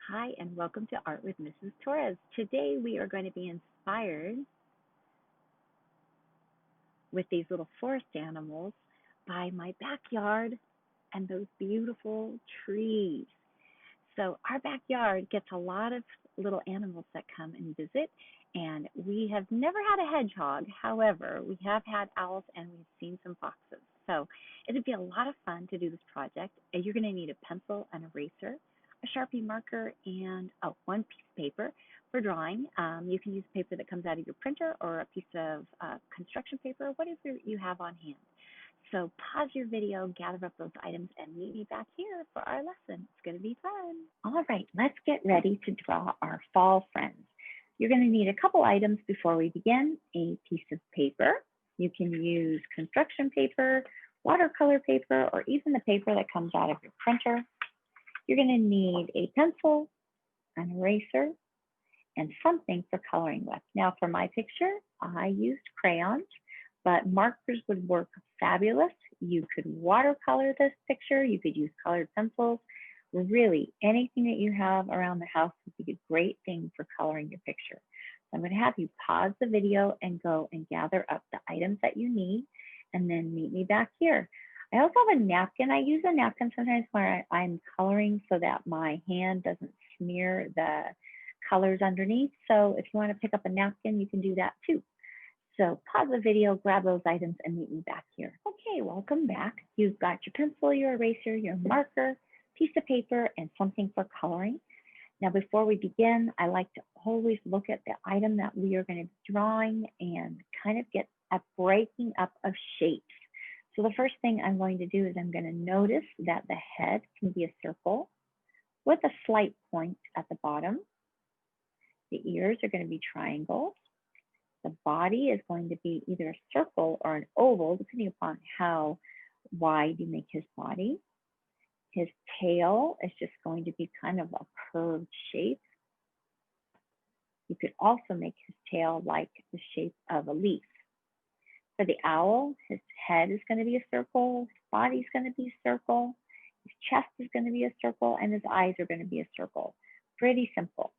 Hi, and welcome to Art with Mrs. Torres. Today we are going to be inspired with these little forest animals by my backyard and those beautiful trees. So, our backyard gets a lot of little animals that come and visit, and we have never had a hedgehog. However, we have had owls and we've seen some foxes. So, it'd be a lot of fun to do this project. You're going to need a pencil, an eraser, a Sharpie marker, and one piece of paper for drawing. You can use paper that comes out of your printer or a piece of construction paper, whatever you have on hand. So pause your video, gather up those items, and meet me back here for our lesson. It's going to be fun. All right, let's get ready to draw our fall friends. You're going to need a couple items before we begin. A piece of paper. You can use construction paper, watercolor paper, or even the paper that comes out of your printer. You're going to need a pencil, an eraser, and something for coloring with. Now for my picture, I used crayons, but markers would work fabulous. You could watercolor this picture. You could use colored pencils. Really, anything that you have around the house would be a great thing for coloring your picture. So I'm going to have you pause the video and go and gather up the items that you need, and then meet me back here. I also have a napkin. I use a napkin sometimes when I'm coloring so that my hand doesn't smear the colors underneath. So if you want to pick up a napkin, you can do that too. So pause the video, grab those items, and meet me back here. Okay, welcome back. You've got your pencil, your eraser, your marker, piece of paper, and something for coloring. Now, before we begin, I like to always look at the item that we are going to be drawing and kind of get a breaking up of shapes. So the first thing I'm going to do is I'm going to notice that the head can be a circle with a slight point at the bottom. The ears are going to be triangles. The body is going to be either a circle or an oval, depending upon how wide you make his body. His tail is just going to be kind of a curved shape. You could also make his tail like the shape of a leaf. For the owl, his head is going to be a circle, his body is going to be a circle, his chest is going to be a circle, and his eyes are going to be a circle. Pretty simple.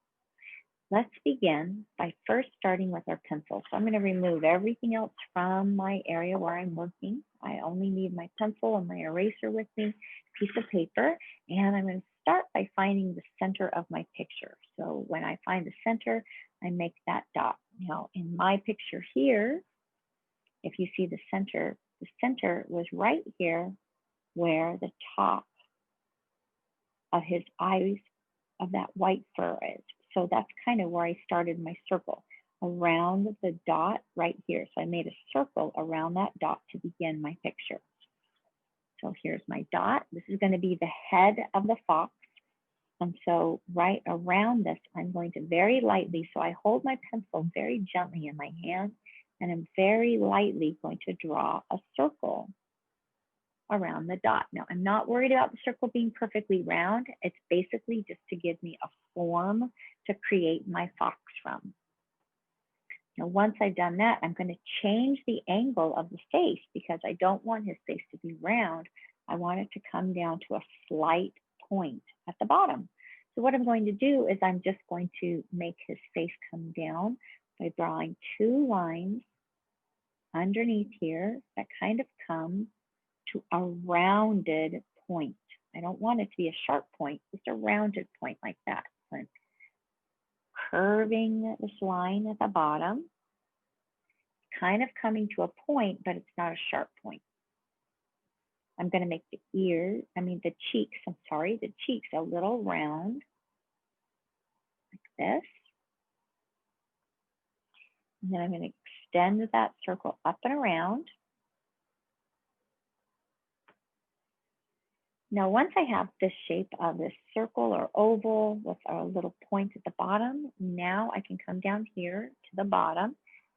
Let's begin by first starting with our pencil. So I'm going to remove everything else from my area where I'm working. I only need my pencil and my eraser with me, piece of paper, and I'm going to start by finding the center of my picture. So when I find the center, I make that dot. Now in my picture here, if you see the center was right here where the top of his eyes of that white fur is. So that's kind of where I started my circle, around the dot right here. So I made a circle around that dot to begin my picture. So here's my dot. This is going to be the head of the fox. And so right around this, I'm going to very lightly, so I hold my pencil very gently in my hand, and I'm very lightly going to draw a circle around the dot. Now, I'm not worried about the circle being perfectly round. It's basically just to give me a form to create my fox from. Now, once I've done that, I'm going to change the angle of the face because I don't want his face to be round. I want it to come down to a slight point at the bottom. So what I'm going to do is I'm just going to make his face come down by drawing two lines underneath here that kind of come to a rounded point. I don't want it to be a sharp point, just a rounded point like that. So I'm curving this line at the bottom, kind of coming to a point, but it's not a sharp point. I'm going to make the cheeks a little round, like this. And then I'm going to extend that circle up and around. Now, once I have this shape of this circle or oval with a little point at the bottom, now I can come down here to the bottom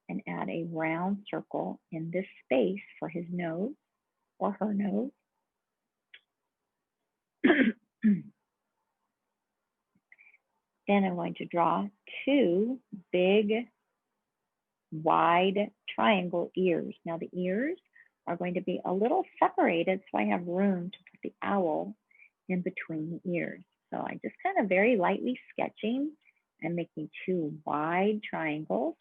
and add a round circle in this space for his nose or her nose. Then I'm going to draw two big, wide triangle ears. Now the ears are going to be a little separated so I have room to put the owl in between the ears. So I'm just kind of very lightly sketching and making two wide triangles.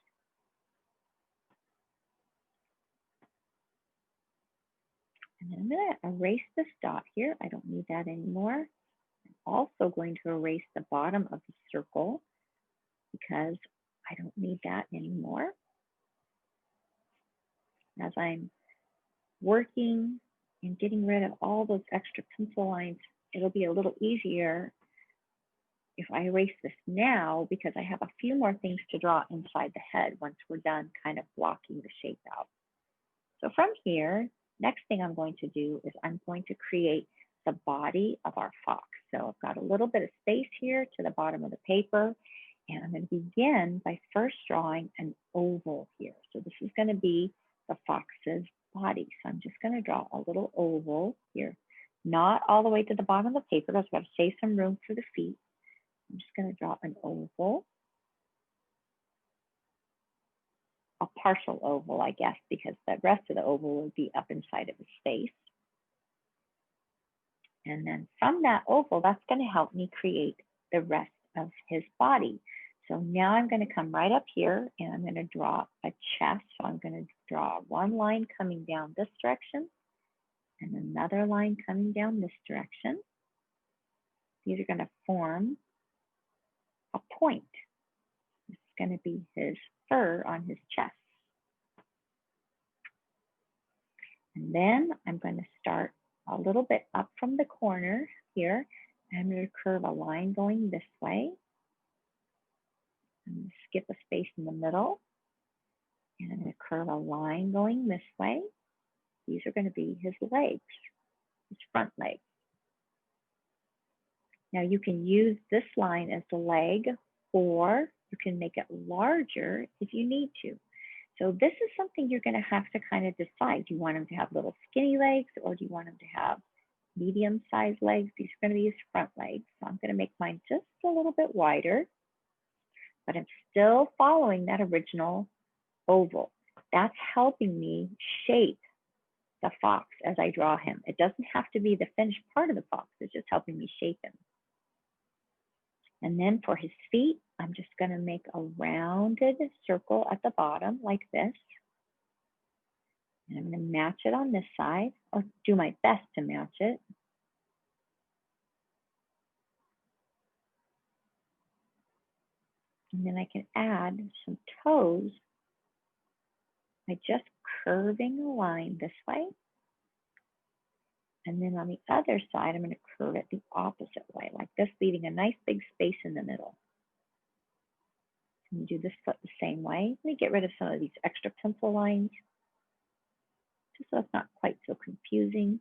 And then I'm going to erase this dot here. I don't need that anymore. I'm also going to erase the bottom of the circle because I don't need that anymore. As I'm working and getting rid of all those extra pencil lines, it'll be a little easier if I erase this now because I have a few more things to draw inside the head once we're done kind of blocking the shape out. So from here, next thing I'm going to do is I'm going to create the body of our fox. So I've got a little bit of space here to the bottom of the paper, and I'm going to begin by first drawing an oval here. So this is going to be the fox's body. So I'm just going to draw a little oval here, not all the way to the bottom of the paper because I've got to save some room for the feet. I'm just going to draw an oval, a partial oval, I guess, because the rest of the oval will be up inside of his face. And then from that oval, that's going to help me create the rest of his body. So now I'm going to come right up here and I'm going to draw a chest. So I'm going to draw one line coming down this direction and another line coming down this direction. These are going to form a point. It's going to be his fur on his chest. And then I'm going to start a little bit up from the corner here. I'm going to curve a line going this way. I'm going to skip a space in the middle. And I'm going to curve a line going this way. These are going to be his legs, his front legs. Now you can use this line as the leg, or you can make it larger if you need to. So this is something you're going to have to kind of decide. Do you want him to have little skinny legs, or do you want him to have medium-sized legs? These are going to be his front legs. So I'm going to make mine just a little bit wider, but I'm still following that original oval. That's helping me shape the fox as I draw him. It doesn't have to be the finished part of the fox. It's just helping me shape him. And then for his feet, I'm just going to make a rounded circle at the bottom like this. And I'm going to match it on this side, or do my best to match it. And then I can add some toes by just curving a line this way. And then on the other side, I'm going to curve it the opposite way, like this, leaving a nice big space in the middle. And do this foot the same way. Let me get rid of some of these extra pencil lines, just so it's not quite so confusing.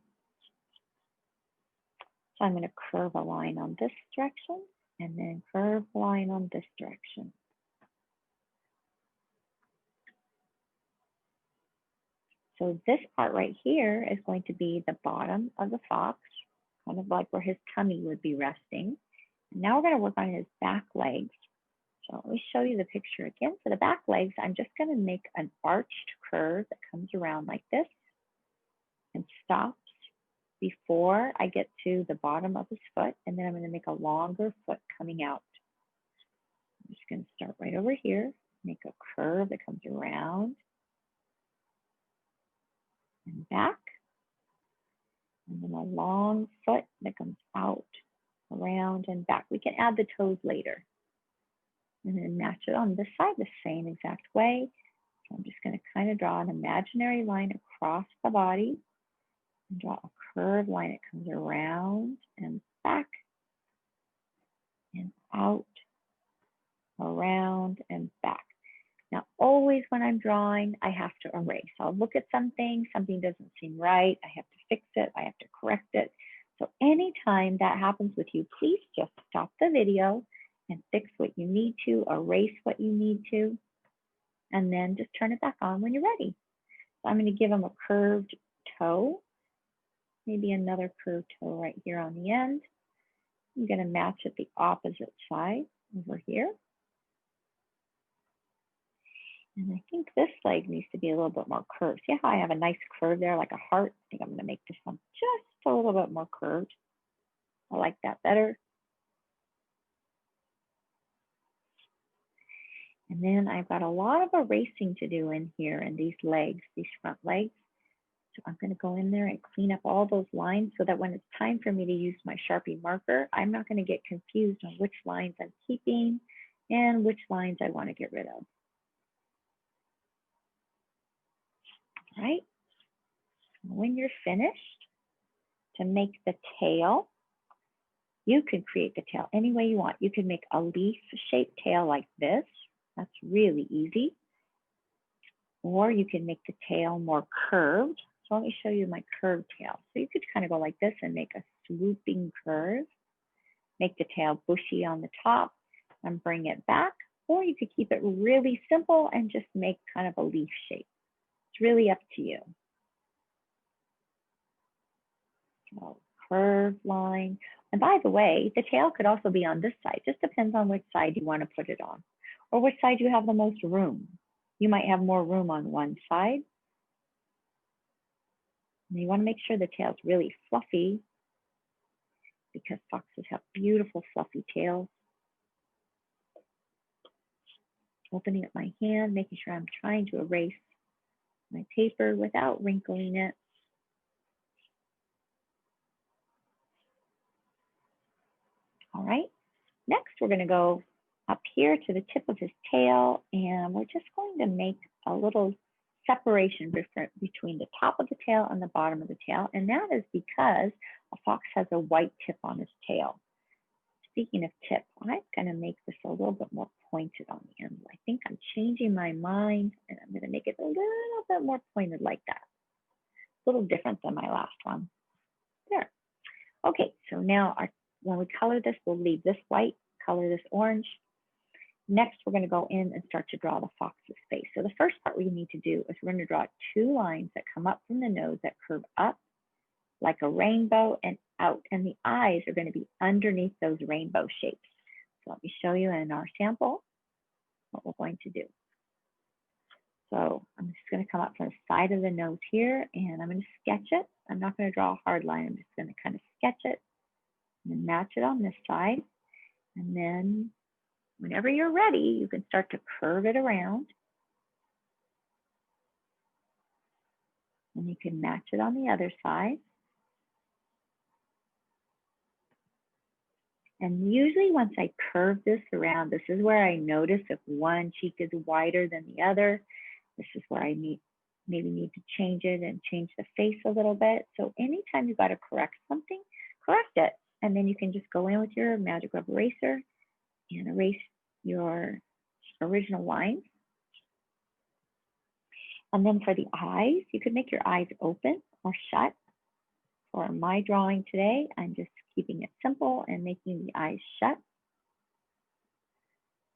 So I'm going to curve a line on this direction, and then curve a line on this direction. So this part right here is going to be the bottom of the fox, kind of like where his tummy would be resting. And now we're going to work on his back legs. So let me show you the picture again. For the back legs, I'm just going to make an arched curve that comes around like this and stops before I get to the bottom of his foot. And then I'm going to make a longer foot coming out. I'm just going to start right over here, make a curve that comes around and back, and then a long foot that comes out, around, and back. We can add the toes later. And then match it on this side the same exact way. So I'm just going to kind of draw an imaginary line across the body and draw a curved line that comes around and back and out, around and back. Now, always when I'm drawing, I have to erase. I'll look at something doesn't seem right, I have to fix it, I have to correct it. So anytime that happens with you, please just stop the video and fix what you need to, erase what you need to, and then just turn it back on when you're ready. So I'm going to give him a curved toe, maybe another curved toe right here on the end. I'm going to match it the opposite side over here. And I think this leg needs to be a little bit more curved. See how I have a nice curve there, like a heart? I think I'm going to make this one just a little bit more curved. I like that better. And then I've got a lot of erasing to do in here in these legs, these front legs. So I'm going to go in there and clean up all those lines so that when it's time for me to use my Sharpie marker, I'm not going to get confused on which lines I'm keeping and which lines I want to get rid of. All right. When you're finished, to make the tail, you can create the tail any way you want. You can make a leaf-shaped tail like this. That's really easy. Or you can make the tail more curved. So let me show you my curved tail. So you could kind of go like this and make a swooping curve. Make the tail bushy on the top and bring it back. Or you could keep it really simple and just make kind of a leaf shape. It's really up to you. So curved line. And by the way, the tail could also be on this side. Just depends on which side you want to put it on or which side you have the most room. You might have more room on one side. And you want to make sure the tail's really fluffy because foxes have beautiful fluffy tails. Opening up my hand, making sure I'm trying to erase my paper without wrinkling it. All right, next we're going to go up here to the tip of his tail, and we're just going to make a little separation between the top of the tail and the bottom of the tail, and that is because a fox has a white tip on his tail. Speaking of tip, I'm going to make this a little bit more pointed on the end. I think I'm changing my mind, and I'm going to make it a little bit more pointed like that. A little different than my last one. There. Okay, so now when we color this, we'll leave this white, color this orange. Next, we're going to go in and start to draw the fox's face. So the first part we need to do is we're going to draw two lines that come up from the nose that curve up like a rainbow and out. And the eyes are going to be underneath those rainbow shapes. So let me show you in our sample what we're going to do. So I'm just going to come up from the side of the nose here, and I'm going to sketch it. I'm not going to draw a hard line. I'm just going to kind of sketch it and match it on this side. And then whenever you're ready, you can start to curve it around. And you can match it on the other side. And usually once I curve this around, this is where I notice if one cheek is wider than the other. This is where I maybe need to change it and change the face a little bit. So anytime you've got to correct something, correct it. And then you can just go in with your magic rubber eraser and erase your original lines. And then for the eyes, you could make your eyes open or shut. For my drawing today, I'm just keeping it simple and making the eyes shut.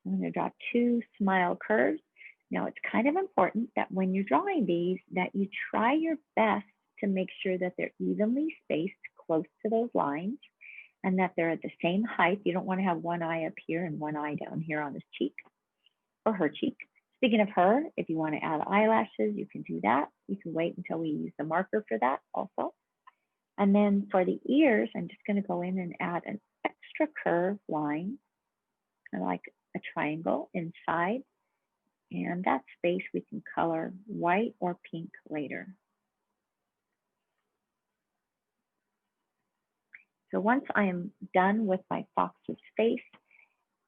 I'm going to draw two smile curves. Now, it's kind of important that when you're drawing these, that you try your best to make sure that they're evenly spaced close to those lines and that they're at the same height. You don't want to have one eye up here and one eye down here on his cheek or her cheek. Speaking of her, if you want to add eyelashes, you can do that. You can wait until we use the marker for that also. And then for the ears, I'm just going to go in and add an extra curved line, kind of like a triangle inside. And that space we can color white or pink later. So once I am done with my fox's face,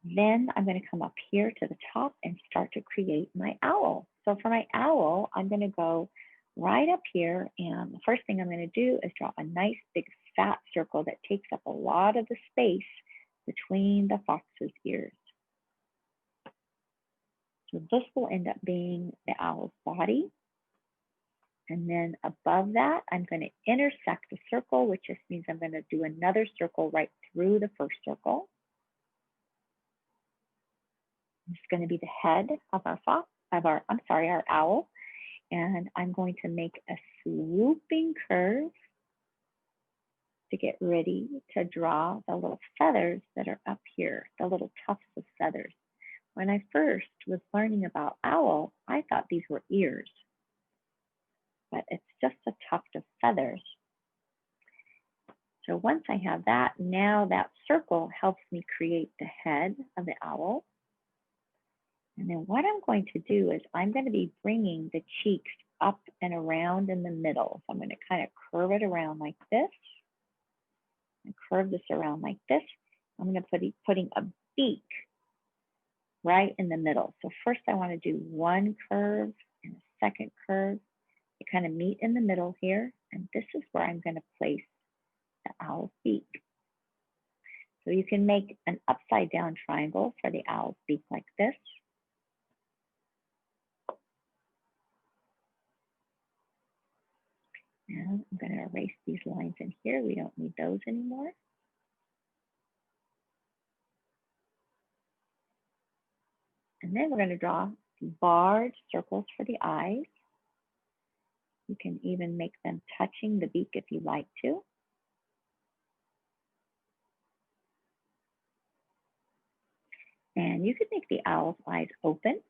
then I'm going to come up here to the top and start to create my owl. So for my owl, I'm going to go right up here, and the first thing I'm going to do is draw a nice big fat circle that takes up a lot of the space between the fox's ears. So this will end up being the owl's body. And then above that, I'm going to intersect the circle, which just means I'm going to do another circle right through the first circle. It's going to be the head of our our owl. And I'm going to make a swooping curve to get ready to draw the little feathers that are up here, the little tufts of feathers. When I first was learning about owl, I thought these were ears, but it's just a tuft of feathers. So once I have that, now that circle helps me create the head of the owl. And then what I'm going to do is I'm going to be bringing the cheeks up and around in the middle. So I'm going to kind of curve it around like this and curve this around like this. I'm going to putting a beak right in the middle. So first I want to do one curve and a second curve. They kind of meet in the middle here. And this is where I'm going to place the owl's beak. So you can make an upside down triangle for the owl's beak like this. And I'm going to erase these lines in here. We don't need those anymore. And then we're going to draw barred circles for the eyes. You can even make them touching the beak if you like to. And you could make the owl's eyes open.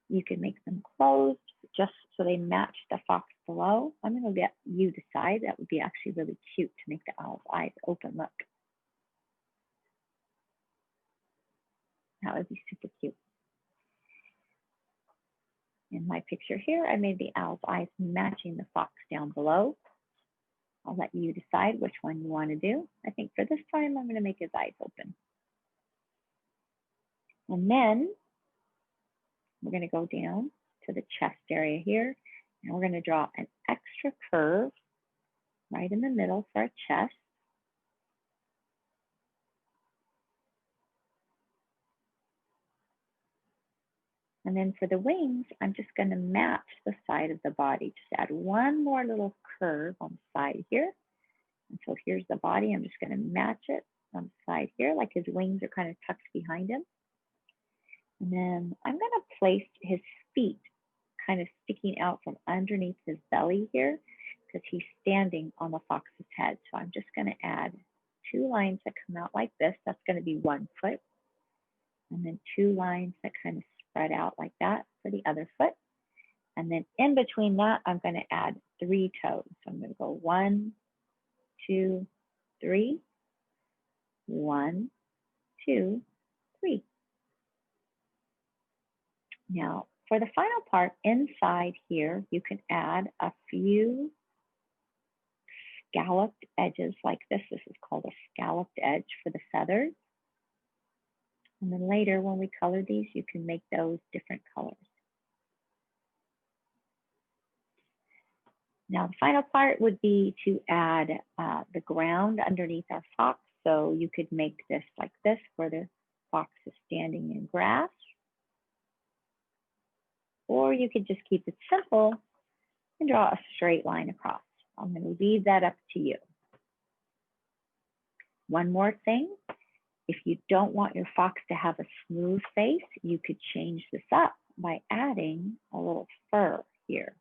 You can make them closed just so they match the fox below. I'm going to let you decide. That would be actually really cute to make the owl's eyes open. Look. That would be super cute. In my picture here, I made the owl's eyes matching the fox down below. I'll let you decide which one you want to do. I think for this time, I'm going to make his eyes open. And then we're going to go down to the chest area here, and we're going to draw an extra curve right in the middle for our chest. And then for the wings, I'm just going to match the side of the body. Just add one more little curve on the side here. And so here's the body. I'm just going to match it on the side here, like his wings are kind of tucked behind him. And then I'm going to place his feet kind of sticking out from underneath his belly here because he's standing on the fox's head. So I'm just going to add two lines that come out like this. That's going to be 1 foot. And then 2 lines that kind of spread out like that for the other foot. And then in between that, I'm going to add 3 toes. So I'm going to go 1, 2, 3, 1, 2, 3. Now, for the final part inside here, you can add a few scalloped edges like this. This is called a scalloped edge for the feathers. And then later when we color these, you can make those different colors. Now, the final part would be to add the ground underneath our fox. So you could make this like this, where the fox is standing in grass. Or you could just keep it simple and draw a straight line across. I'm going to leave that up to you. One more thing, if you don't want your fox to have a smooth face, you could change this up by adding a little fur here.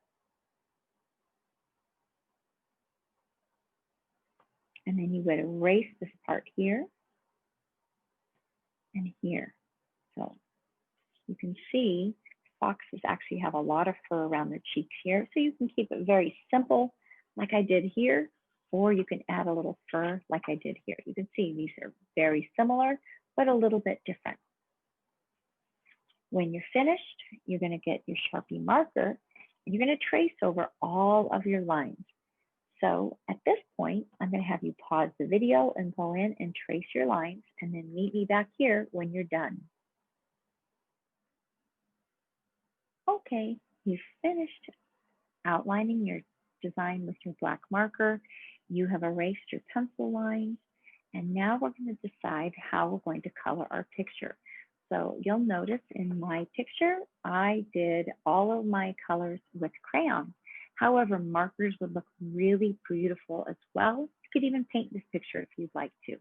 And then you would erase this part here and here. So you can see foxes actually have a lot of fur around their cheeks here. So you can keep it very simple like I did here, or you can add a little fur like I did here. You can see these are very similar, but a little bit different. When you're finished, you're going to get your Sharpie marker and you're going to trace over all of your lines. So at this point, I'm going to have you pause the video and go in and trace your lines and then meet me back here when you're done. Okay, you've finished outlining your design with your black marker. You have erased your pencil lines. And now we're going to decide how we're going to color our picture. So you'll notice in my picture, I did all of my colors with crayons. However, markers would look really beautiful as well. You could even paint this picture if you'd like to.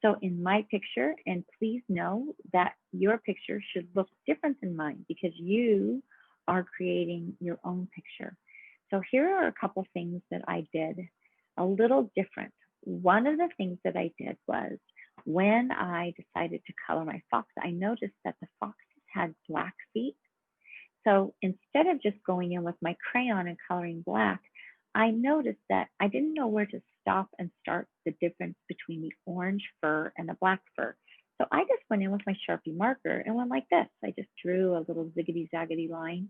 So in my picture, and please know that your picture should look different than mine because you are creating your own picture. So here are a couple things that I did a little different. One of the things that I did was when I decided to color my fox, I noticed that the foxes had black feet. So instead of just going in with my crayon and coloring black, I noticed that I didn't know where to stop and start the difference between the orange fur and the black fur. So I just went in with my Sharpie marker and went like this. I just drew a little ziggity zaggity line,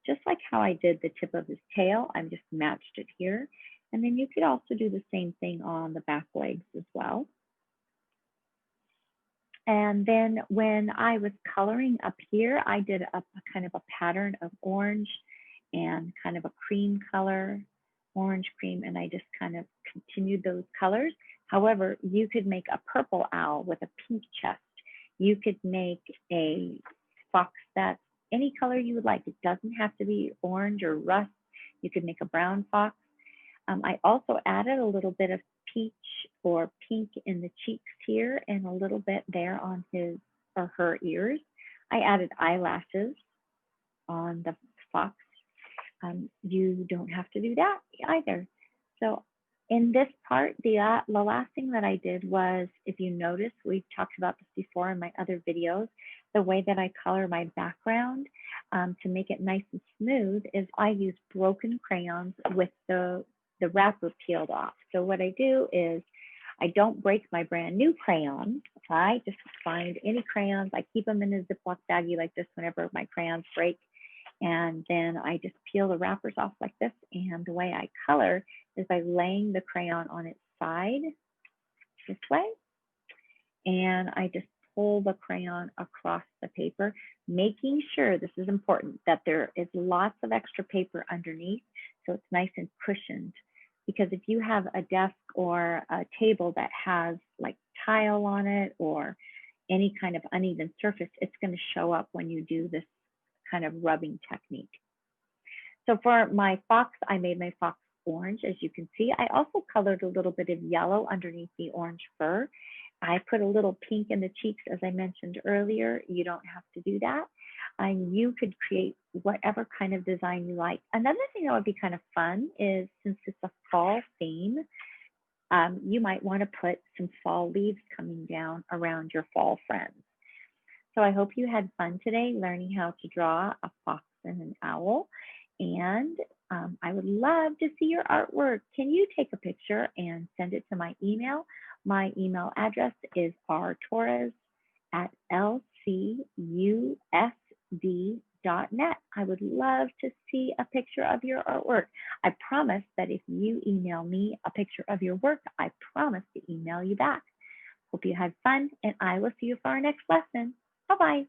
just like how I did the tip of his tail. I just matched it here. And then you could also do the same thing on the back legs as well. And then when I was coloring up here, I did a kind of a pattern of orange and kind of a cream color, orange cream, and I just kind of continued those colors. However, you could make a purple owl with a pink chest. You could make a fox that's any color you would like. It doesn't have to be orange or rust. You could make a brown fox. I also added a little bit of peach or pink in the cheeks here and a little bit there on his or her ears. I added eyelashes on the fox. You don't have to do that either. So in this part, the last thing that I did was, if you notice, we've talked about this before in my other videos, the way that I color my background to make it nice and smooth is I use broken crayons with the wrapper peeled off. So what I do is I don't break my brand new crayons. I just find any crayons. I keep them in a Ziploc baggie like this whenever my crayons break. And then I just peel the wrappers off like this. And the way I color is by laying the crayon on its side this way. And I just pull the crayon across the paper, making sure, this is important, that there is lots of extra paper underneath so it's nice and cushioned. Because if you have a desk or a table that has like tile on it or any kind of uneven surface, it's going to show up when you do this kind of rubbing technique. So for my fox, I made my fox orange, as you can see. I also colored a little bit of yellow underneath the orange fur. I put a little pink in the cheeks, as I mentioned earlier. You don't have to do that. And you could create whatever kind of design you like. Another thing that would be kind of fun is, since it's a fall theme, you might want to put some fall leaves coming down around your fall friends. So I hope you had fun today learning how to draw a fox and an owl. And I would love to see your artwork. Can you take a picture and send it to my email? My email address is rtorres@lcusd.net. I would love to see a picture of your artwork. I promise that if you email me a picture of your work, I promise to email you back. Hope you had fun, and I will see you for our next lesson. Bye-bye.